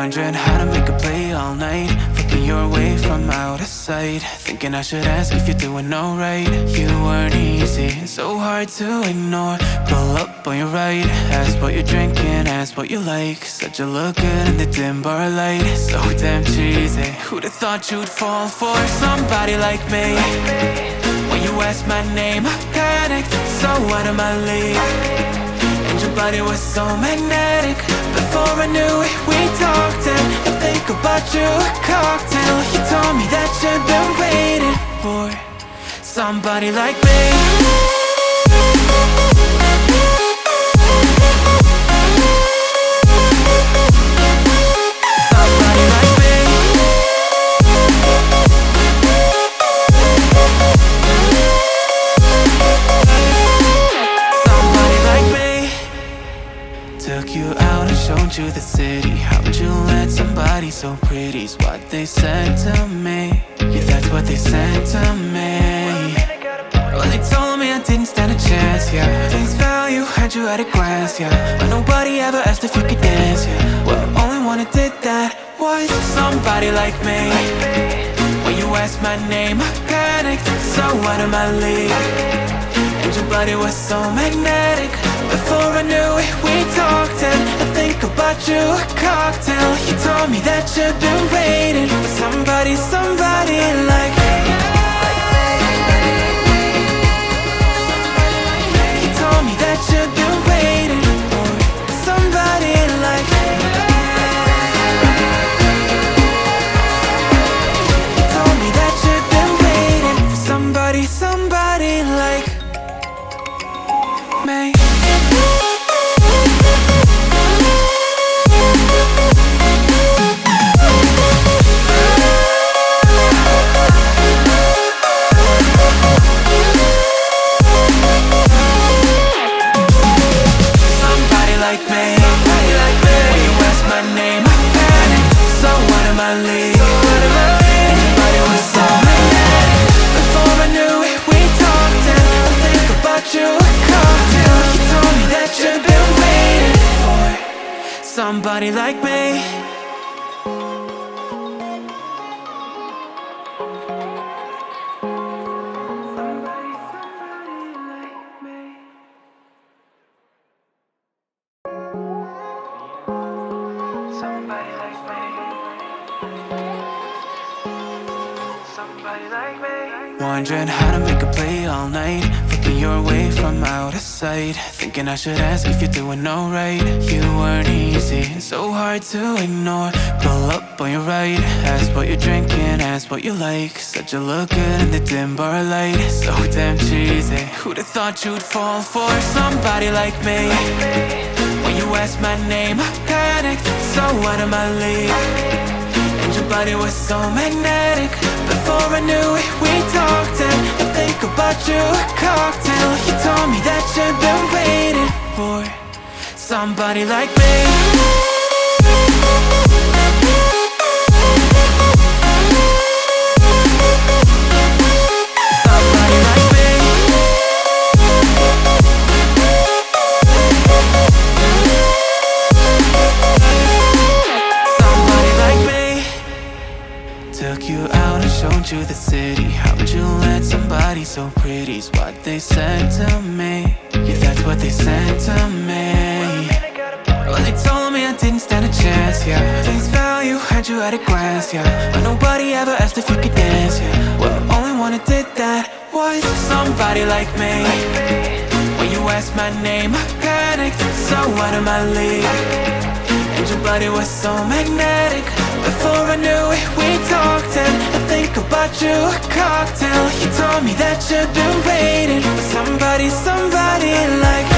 Wondering how to make a play all night, looking your way from out of sight, thinking I should ask if you're doing alright. You weren't easy, so hard to ignore. Pull up on your right, ask what you're drinking, ask what you like. Said you look good in the dim bar light, so damn cheesy. Who'd have thought you'd fall for somebody like me? When you asked my name, I panicked, so out of my league. And your body was so magnetic. Before I knew it, we talked, and I think about you a cocktail. You told me that you've been waiting for somebody like me. Somebody like me. Somebody like me. Took you out and showed you the city. How'd you let somebody so pretty's what they said to me? Yeah, that's what they said to me. Well, they told me I didn't stand a chance, yeah. Face value, had you at a glance, yeah. But nobody ever asked if you could dance, yeah. Well, only one who did that was somebody like me. When you asked my name, I panicked, so out of my league. And your body was so magnetic. Before I knew it, we talked, and I think about you a cocktail. You told me that you've been waiting for somebody like me. You told me that you've been waiting for somebody like me. You told me that you've been waiting for somebody like me. Somebody like me. Somebody like me. Somebody like me. Wondering how to make a play all night, looking your way from out of sight, thinking I should ask if you're doing alright. You weren't easy, so hard to ignore. Pull up on your right, ask what you're drinking, ask what you like. Said you look good in the dim bar light, so damn cheesy. Who'd have thought you'd fall for somebody like me? When you asked my name, I panicked, so out of my league. And your body was so magnetic. Before I knew it, we talked, and I think about you a cocktail. You told me that you've been waiting for somebody like me. Somebody like me. Somebody like me. Took you out and showed you the city. How'd you let somebody so pretty's what they said to me? Yeah, that's what they said to me. Well, they told me I didn't stand a chance, yeah. Face value, had you at a glance, yeah. But nobody ever asked if you could dance, yeah. Well, only one who did that was somebody like me. When you asked my name, I panicked, so out of my league. And your body was so magnetic. Before I knew it, we talked, and I think about you a cocktail. You told me that you've been waiting for somebody like me.